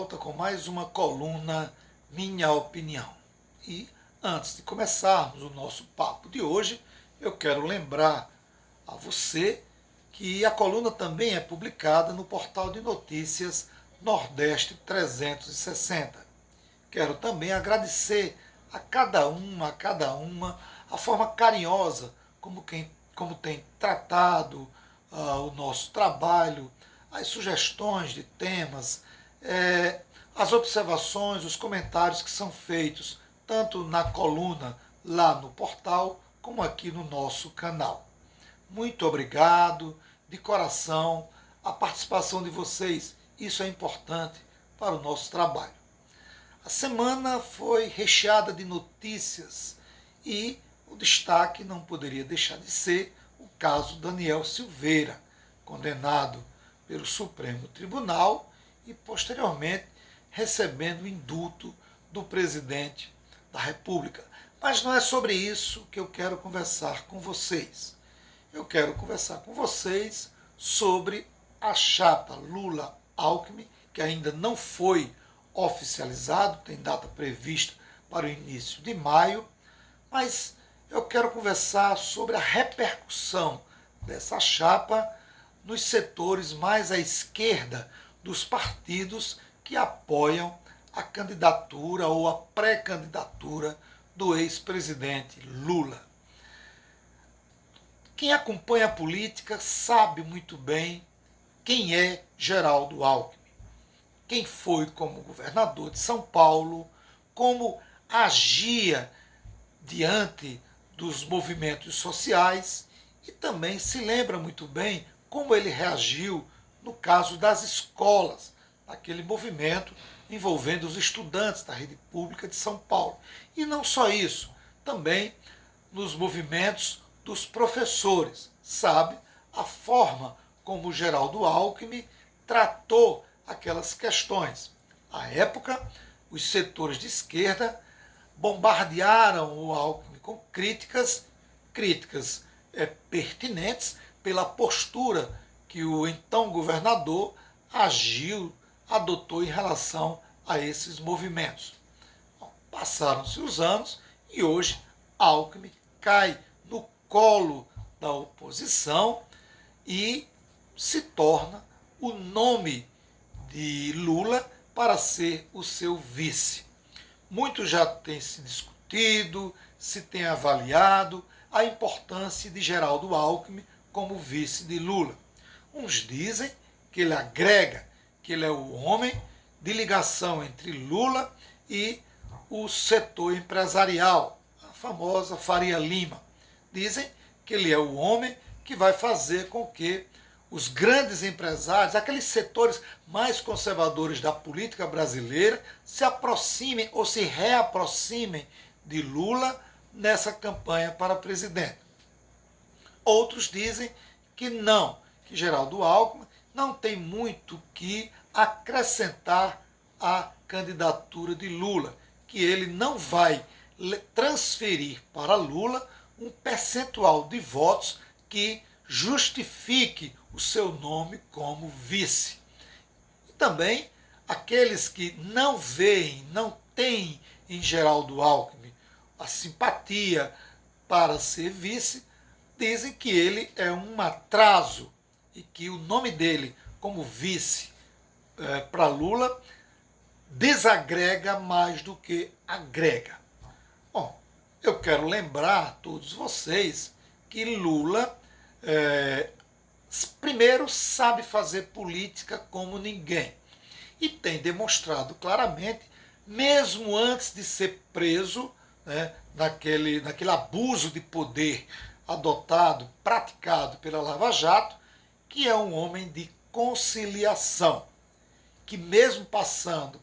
volta com mais uma coluna Minha Opinião. E antes de começarmos o nosso papo de hoje, eu quero lembrar a você que a coluna também é publicada no portal de notícias Nordeste 360. Quero também agradecer a cada uma, a forma carinhosa como tem tratado o nosso trabalho, as sugestões de temas, as observações, os comentários que são feitos tanto na coluna lá no portal como aqui no nosso canal. Muito obrigado, de coração, a participação de vocês, isso é importante para o nosso trabalho. A semana foi recheada de notícias e o destaque não poderia deixar de ser o caso Daniel Silveira, condenado pelo Supremo Tribunal e posteriormente recebendo o indulto do presidente da República. Mas não é sobre isso que eu quero conversar com vocês. Eu quero conversar com vocês sobre a chapa Lula-Alckmin, que ainda não foi oficializado, tem data prevista para o início de maio, mas eu quero conversar sobre a repercussão dessa chapa nos setores mais à esquerda dos partidos que apoiam a candidatura ou a pré-candidatura do ex-presidente Lula. Quem acompanha a política sabe muito bem quem é Geraldo Alckmin, quem foi como governador de São Paulo, como agia diante dos movimentos sociais e também se lembra muito bem como ele reagiu no caso das escolas, naquele movimento envolvendo os estudantes da rede pública de São Paulo. E não só isso, também nos movimentos dos professores, sabe? A forma como Geraldo Alckmin tratou aquelas questões. À época, os setores de esquerda bombardearam o Alckmin com críticas pertinentes pela postura que o então governador adotou em relação a esses movimentos. Passaram-se os anos e hoje Alckmin cai no colo da oposição e se torna o nome de Lula para ser o seu vice. Muito já tem se discutido, se tem avaliado a importância de Geraldo Alckmin como vice de Lula. Uns dizem que ele agrega, que ele é o homem de ligação entre Lula e o setor empresarial, a famosa Faria Lima. Dizem que ele é o homem que vai fazer com que os grandes empresários, aqueles setores mais conservadores da política brasileira, se aproximem ou se reaproximem de Lula nessa campanha para presidente. Outros dizem que não, que Geraldo Alckmin não tem muito que acrescentar à candidatura de Lula, que ele não vai transferir para Lula um percentual de votos que justifique o seu nome como vice. E também aqueles que não veem, não têm em Geraldo Alckmin a simpatia para ser vice, dizem que ele é um atraso e que o nome dele como vice para Lula desagrega mais do que agrega. Bom, eu quero lembrar a todos vocês que Lula primeiro sabe fazer política como ninguém e tem demonstrado claramente, mesmo antes de ser preso, naquele abuso de poder praticado pela Lava Jato, que é um homem de conciliação, que mesmo passando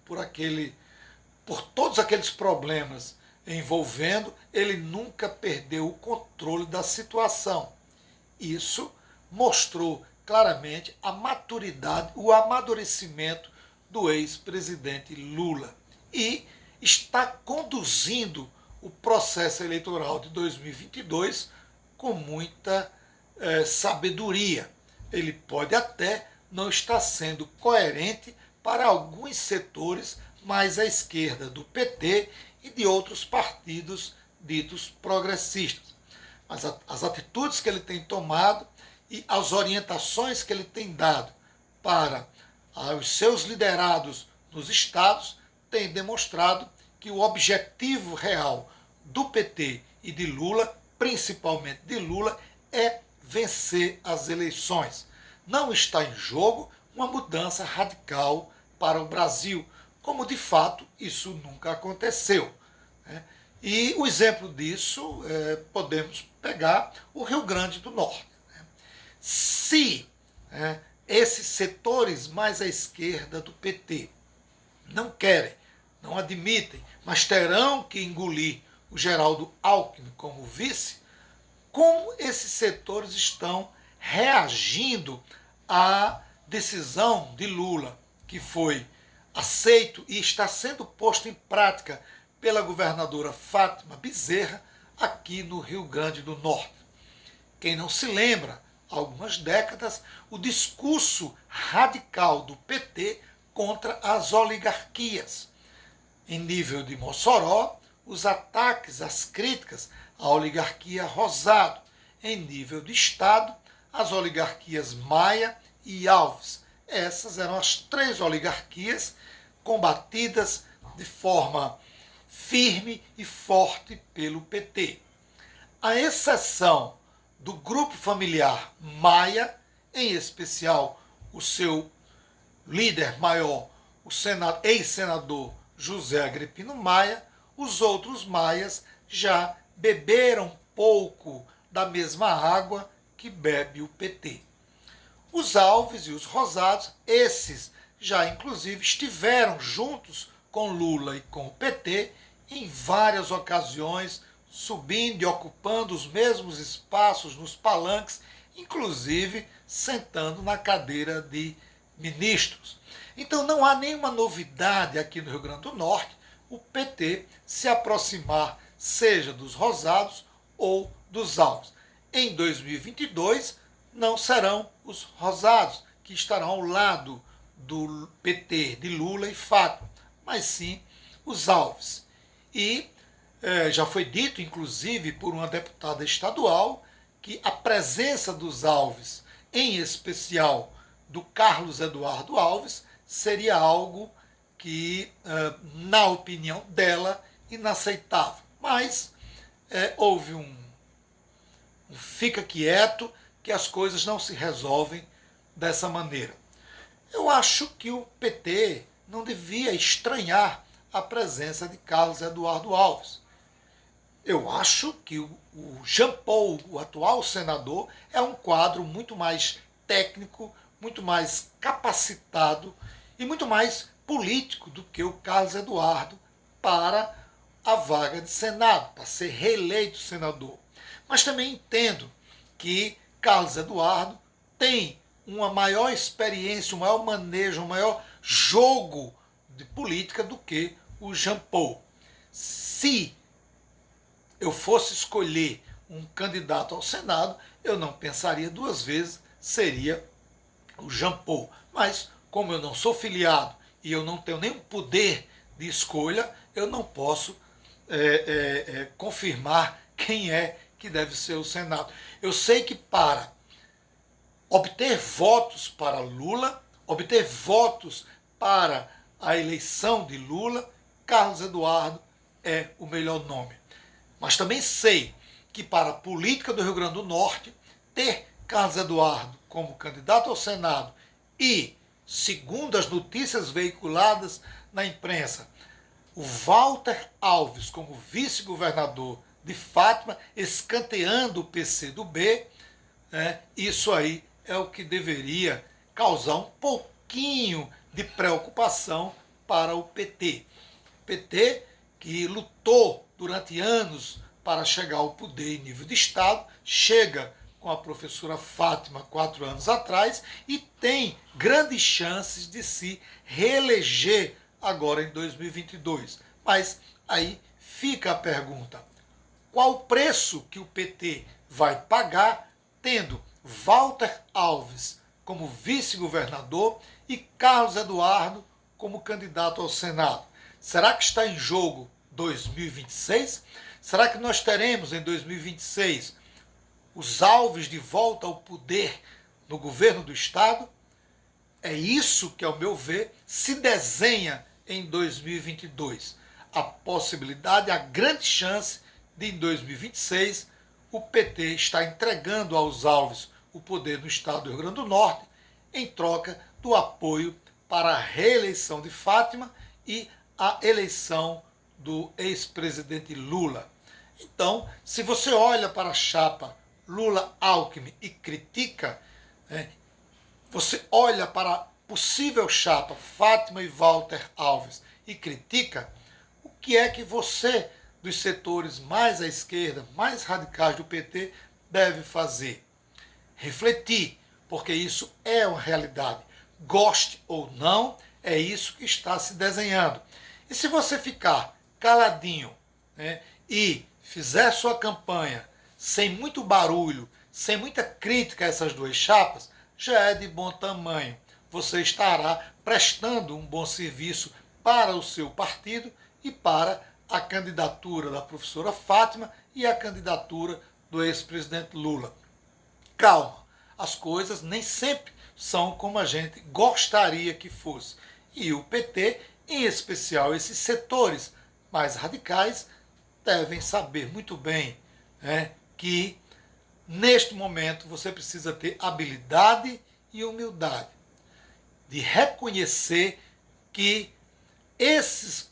por todos aqueles problemas envolvendo, ele nunca perdeu o controle da situação. Isso mostrou claramente a maturidade, o amadurecimento do ex-presidente Lula e está conduzindo o processo eleitoral de 2022 com muita sabedoria. Ele pode até não estar sendo coerente para alguns setores mais à esquerda do PT e de outros partidos ditos progressistas. Mas as atitudes que ele tem tomado e as orientações que ele tem dado para os seus liderados nos estados têm demonstrado que o objetivo real do PT e de Lula, principalmente de Lula, é vencer as eleições. Não está em jogo uma mudança radical para o Brasil, como de fato isso nunca aconteceu. E o exemplo disso, podemos pegar o Rio Grande do Norte. Se esses setores mais à esquerda do PT não querem, não admitem, mas terão que engolir o Geraldo Alckmin como vice, como esses setores estão reagindo à decisão de Lula, que foi aceito e está sendo posto em prática pela governadora Fátima Bezerra aqui no Rio Grande do Norte. Quem não se lembra, há algumas décadas, o discurso radical do PT contra as oligarquias. Em nível de Mossoró, os ataques, as críticas à oligarquia Rosado. Em nível de Estado, as oligarquias Maia e Alves. Essas eram as três oligarquias combatidas de forma firme e forte pelo PT. A exceção do grupo familiar Maia, em especial o seu líder maior, o ex-senador José Agripino Maia, os outros Maias já beberam pouco da mesma água que bebe o PT. Os Alves e os Rosados, esses já inclusive estiveram juntos com Lula e com o PT em várias ocasiões, subindo e ocupando os mesmos espaços nos palanques, inclusive sentando na cadeira de ministros. Então não há nenhuma novidade aqui no Rio Grande do Norte o PT se aproximar, seja dos Rosados ou dos Alves. Em 2022, não serão os Rosados que estarão ao lado do PT de Lula e Fátima, mas sim os Alves. E já foi dito, inclusive, por uma deputada estadual, que a presença dos Alves, em especial do Carlos Eduardo Alves, seria algo que, na opinião dela, inaceitável. Mas houve um fica quieto, que as coisas não se resolvem dessa maneira. Eu acho que o PT não devia estranhar a presença de Carlos Eduardo Alves. Eu acho que o Jean Paul, o atual senador, é um quadro muito mais técnico, muito mais capacitado e muito mais político do que o Carlos Eduardo para a vaga de Senado, para ser reeleito senador. Mas também entendo que Carlos Eduardo tem uma maior experiência, um maior manejo, um maior jogo de política do que o Jean Paul. Se eu fosse escolher um candidato ao Senado, eu não pensaria duas vezes, seria o Jean Paul. Mas, como eu não sou filiado e eu não tenho nenhum poder de escolha, eu não posso confirmar quem é que deve ser o Senado. Eu sei que para obter votos para Lula, obter votos para a eleição de Lula, Carlos Eduardo é o melhor nome. Mas também sei que para a política do Rio Grande do Norte, ter Carlos Eduardo como candidato ao Senado e, segundo as notícias veiculadas na imprensa, o Walter Alves como vice-governador de Fátima, escanteando o PCdoB, isso aí é o que deveria causar um pouquinho de preocupação para o PT. PT que lutou durante anos para chegar ao poder em nível de Estado, chega com a professora Fátima 4 anos atrás e tem grandes chances de se reeleger agora em 2022. Mas aí fica a pergunta: qual o preço que o PT vai pagar tendo Walter Alves como vice-governador e Carlos Eduardo como candidato ao Senado. Será que está em jogo 2026? Será que nós teremos em 2026 os Alves de volta ao poder no governo do Estado? É isso que, ao meu ver, se desenha em 2022. A possibilidade, a grande chance de, em 2026, o PT estar entregando aos Alves o poder no Estado do Rio Grande do Norte, em troca do apoio para a reeleição de Fátima e a eleição do ex-presidente Lula. Então, se você olha para a chapa Lula-Alckmin e critica, você olha para a possível chapa Fátima e Walter Alves e critica, o que é que você, dos setores mais à esquerda, mais radicais do PT, deve fazer? Refletir, porque isso é uma realidade. Goste ou não, é isso que está se desenhando. E se você ficar caladinho, e fizer sua campanha sem muito barulho, sem muita crítica a essas duas chapas, já é de bom tamanho. Você estará prestando um bom serviço para o seu partido e para a candidatura da professora Fátima e a candidatura do ex-presidente Lula. Calma, as coisas nem sempre são como a gente gostaria que fosse. E o PT, em especial esses setores mais radicais, devem saber muito bem, que neste momento você precisa ter habilidade e humildade de reconhecer que esses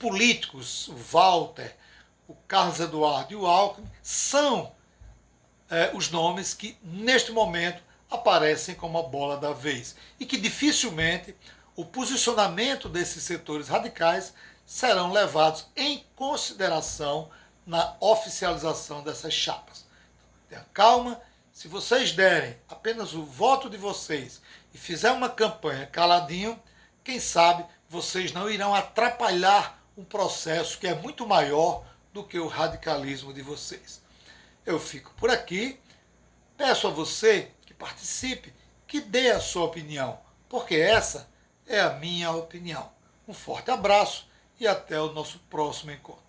políticos, o Walter, o Carlos Eduardo e o Alckmin, são os nomes que neste momento aparecem como a bola da vez e que dificilmente o posicionamento desses setores radicais serão levados em consideração na oficialização dessas chapas. Tenha calma, se vocês derem apenas o voto de vocês e fizer uma campanha caladinho, quem sabe vocês não irão atrapalhar um processo que é muito maior do que o radicalismo de vocês. Eu fico por aqui, peço a você que participe, que dê a sua opinião, porque essa é a minha opinião. Um forte abraço e até o nosso próximo encontro.